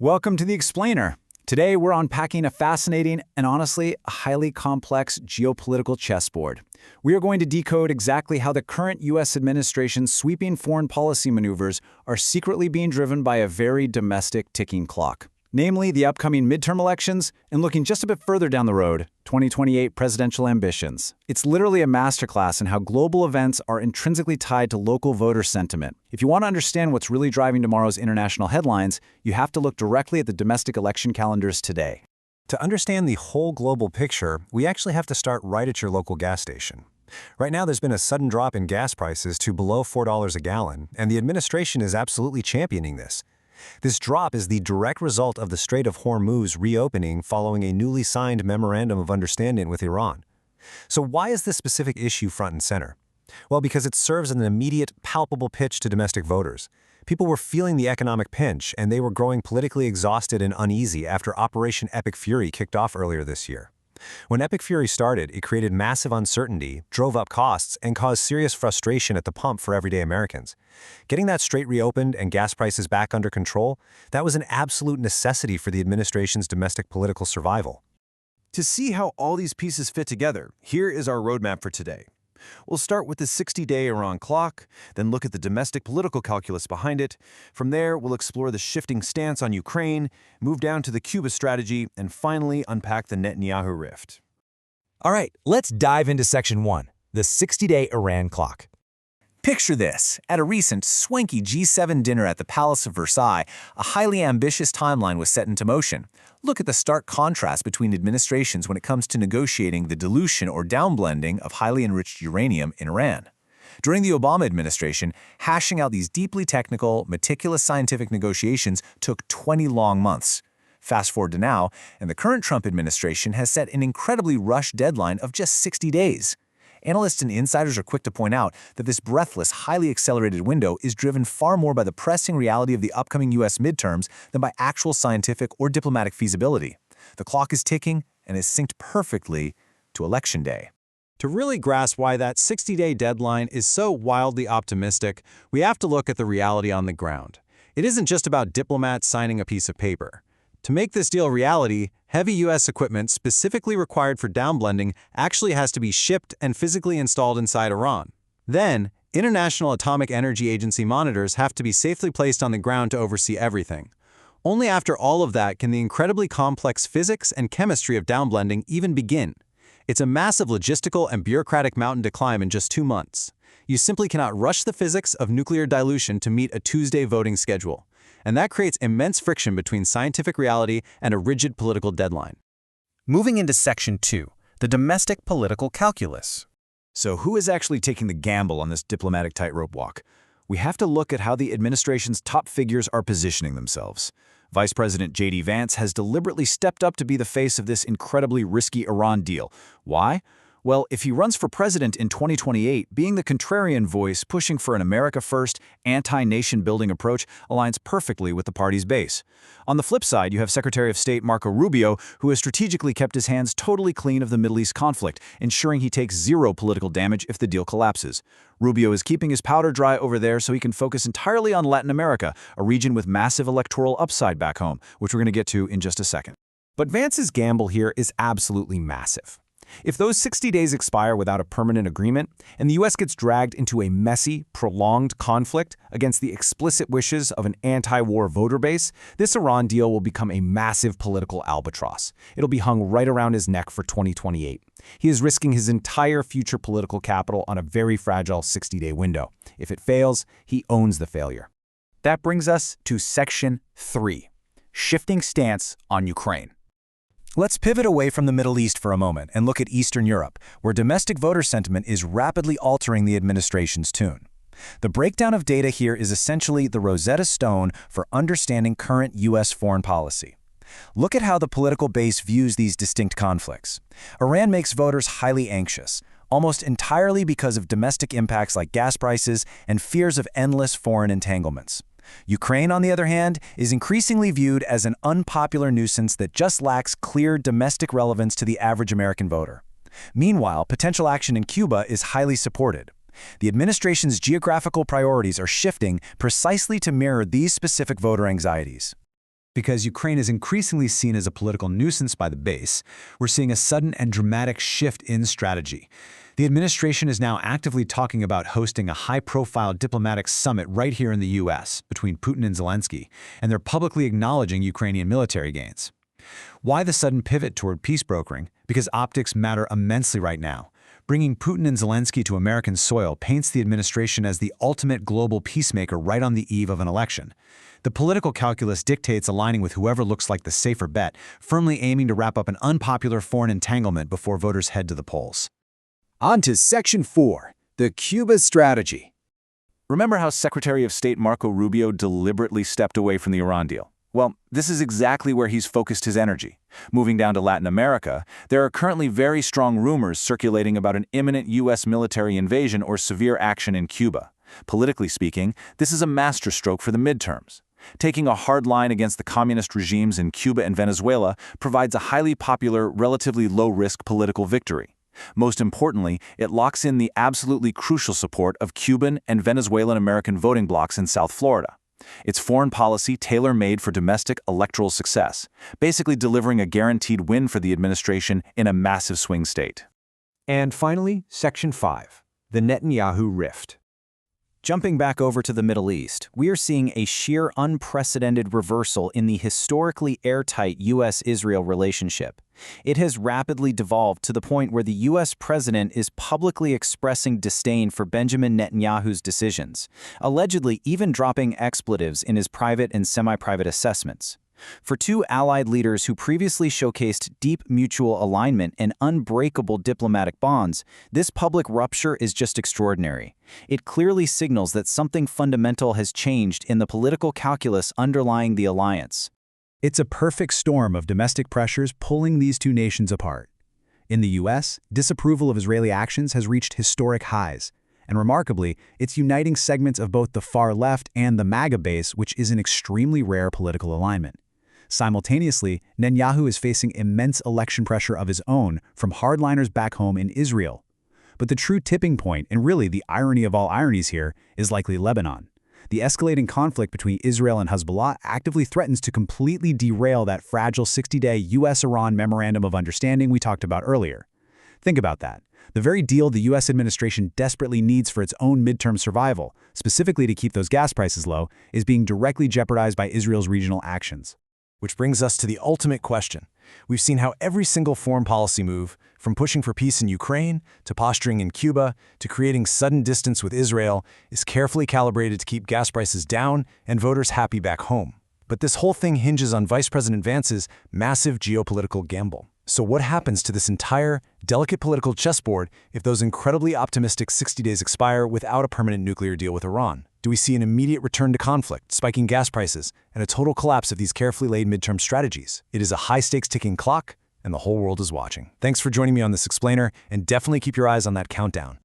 Welcome to The Explainer. Today we're unpacking a fascinating and honestly a highly complex geopolitical chessboard. We are going to decode exactly how the current U.S. administration's sweeping foreign policy maneuvers are secretly being driven by a very domestic ticking clock. Namely, the upcoming midterm elections and looking just a bit further down the road, 2028 presidential ambitions. It's literally a masterclass in how global events are intrinsically tied to local voter sentiment. If you want to understand what's really driving tomorrow's international headlines, you have to look directly at the domestic election calendars today. To understand the whole global picture, we actually have to start right at your local gas station. Right now, there's been a sudden drop in gas prices to below $4 a gallon, and the administration is absolutely championing this. This drop is the direct result of the Strait of Hormuz reopening following a newly signed Memorandum of Understanding with Iran. So why is this specific issue front and center? Well, because it serves as an immediate, palpable pitch to domestic voters. People were feeling the economic pinch, and they were growing politically exhausted and uneasy after Operation Epic Fury kicked off earlier this year. When Epic Fury started, it created massive uncertainty, drove up costs, and caused serious frustration at the pump for everyday Americans. Getting that strait reopened and gas prices back under control, that was an absolute necessity for the administration's domestic political survival. To see how all these pieces fit together, here is our roadmap for today. We'll start with the 60-day Iran clock, then look at the domestic political calculus behind it. From there, we'll explore the shifting stance on Ukraine, move down to the Cuba strategy, and finally unpack the Netanyahu rift. All right, let's dive into Section 1, the 60-day Iran clock. Picture this. At a recent swanky G7 dinner at the Palace of Versailles, a highly ambitious timeline was set into motion. Look at the stark contrast between administrations when it comes to negotiating the dilution or downblending of highly enriched uranium in Iran. During the Obama administration, hashing out these deeply technical, meticulous scientific negotiations took 20 long months. Fast forward to now, and the current Trump administration has set an incredibly rushed deadline of just 60 days. Analysts and insiders are quick to point out that this breathless, highly accelerated window is driven far more by the pressing reality of the upcoming U.S. midterms than by actual scientific or diplomatic feasibility. The clock is ticking and is synced perfectly to Election Day. To really grasp why that 60-day deadline is so wildly optimistic, we have to look at the reality on the ground. It isn't just about diplomats signing a piece of paper. To make this deal reality, heavy U.S. equipment specifically required for downblending actually has to be shipped and physically installed inside Iran. Then, International Atomic Energy Agency monitors have to be safely placed on the ground to oversee everything. Only after all of that can the incredibly complex physics and chemistry of downblending even begin. It's a massive logistical and bureaucratic mountain to climb in just 2 months. You simply cannot rush the physics of nuclear dilution to meet a Tuesday voting schedule. And that creates immense friction between scientific reality and a rigid political deadline. Moving into Section 2, the domestic political calculus. So who is actually taking the gamble on this diplomatic tightrope walk? We have to look at how the administration's top figures are positioning themselves. Vice President J.D. Vance has deliberately stepped up to be the face of this incredibly risky Iran deal. Why? Well, if he runs for president in 2028, being the contrarian voice pushing for an America-first, anti-nation-building approach aligns perfectly with the party's base. On the flip side, you have Secretary of State Marco Rubio, who has strategically kept his hands totally clean of the Middle East conflict, ensuring he takes zero political damage if the deal collapses. Rubio is keeping his powder dry over there so he can focus entirely on Latin America, a region with massive electoral upside back home, which we're going to get to in just a second. But Vance's gamble here is absolutely massive. If those 60 days expire without a permanent agreement, and the U.S. gets dragged into a messy, prolonged conflict against the explicit wishes of an anti-war voter base, this Iran deal will become a massive political albatross. It'll be hung right around his neck for 2028. He is risking his entire future political capital on a very fragile 60-day window. If it fails, he owns the failure. That brings us to Section 3, shifting stance on Ukraine. Let's pivot away from the Middle East for a moment and look at Eastern Europe, where domestic voter sentiment is rapidly altering the administration's tune. The breakdown of data here is essentially the Rosetta Stone for understanding current U.S. foreign policy. Look at how the political base views these distinct conflicts. Iran makes voters highly anxious, almost entirely because of domestic impacts like gas prices and fears of endless foreign entanglements. Ukraine, on the other hand, is increasingly viewed as an unpopular nuisance that just lacks clear domestic relevance to the average American voter. Meanwhile, potential action in Cuba is highly supported. The administration's geographical priorities are shifting precisely to mirror these specific voter anxieties. Because Ukraine is increasingly seen as a political nuisance by the base, we're seeing a sudden and dramatic shift in strategy. The administration is now actively talking about hosting a high-profile diplomatic summit right here in the U.S. between Putin and Zelensky, and they're publicly acknowledging Ukrainian military gains. Why the sudden pivot toward peace brokering? Because optics matter immensely right now. Bringing Putin and Zelensky to American soil paints the administration as the ultimate global peacemaker right on the eve of an election. The political calculus dictates aligning with whoever looks like the safer bet, firmly aiming to wrap up an unpopular foreign entanglement before voters head to the polls. On to Section 4, the Cuba Strategy. Remember how Secretary of State Marco Rubio deliberately stepped away from the Iran deal? Well, this is exactly where he's focused his energy. Moving down to Latin America, there are currently very strong rumors circulating about an imminent U.S. military invasion or severe action in Cuba. Politically speaking, this is a masterstroke for the midterms. Taking a hard line against the communist regimes in Cuba and Venezuela provides a highly popular, relatively low-risk political victory. Most importantly, it locks in the absolutely crucial support of Cuban and Venezuelan American voting blocs in South Florida. It's foreign policy tailor-made for domestic electoral success, basically delivering a guaranteed win for the administration in a massive swing state. And finally, Section 5, the Netanyahu Rift. Jumping back over to the Middle East, we are seeing a sheer unprecedented reversal in the historically airtight U.S.-Israel relationship. It has rapidly devolved to the point where the U.S. president is publicly expressing disdain for Benjamin Netanyahu's decisions, allegedly even dropping expletives in his private and semi-private assessments. For two allied leaders who previously showcased deep mutual alignment and unbreakable diplomatic bonds, this public rupture is just extraordinary. It clearly signals that something fundamental has changed in the political calculus underlying the alliance. It's a perfect storm of domestic pressures pulling these two nations apart. In the U.S., disapproval of Israeli actions has reached historic highs. And remarkably, it's uniting segments of both the far left and the MAGA base, which is an extremely rare political alignment. Simultaneously, Netanyahu is facing immense election pressure of his own from hardliners back home in Israel. But the true tipping point, and really the irony of all ironies here, is likely Lebanon. The escalating conflict between Israel and Hezbollah actively threatens to completely derail that fragile 60-day U.S.-Iran Memorandum of Understanding we talked about earlier. Think about that. The very deal the U.S. administration desperately needs for its own midterm survival, specifically to keep those gas prices low, is being directly jeopardized by Israel's regional actions. Which brings us to the ultimate question. We've seen how every single foreign policy move, from pushing for peace in Ukraine, to posturing in Cuba, to creating sudden distance with Israel, is carefully calibrated to keep gas prices down and voters happy back home. But this whole thing hinges on Vice President Vance's massive geopolitical gamble. So what happens to this entire, delicate political chessboard if those incredibly optimistic 60 days expire without a permanent nuclear deal with Iran? Do we see an immediate return to conflict, spiking gas prices, and a total collapse of these carefully laid midterm strategies? It is a high-stakes ticking clock, and the whole world is watching. Thanks for joining me on this explainer, and definitely keep your eyes on that countdown.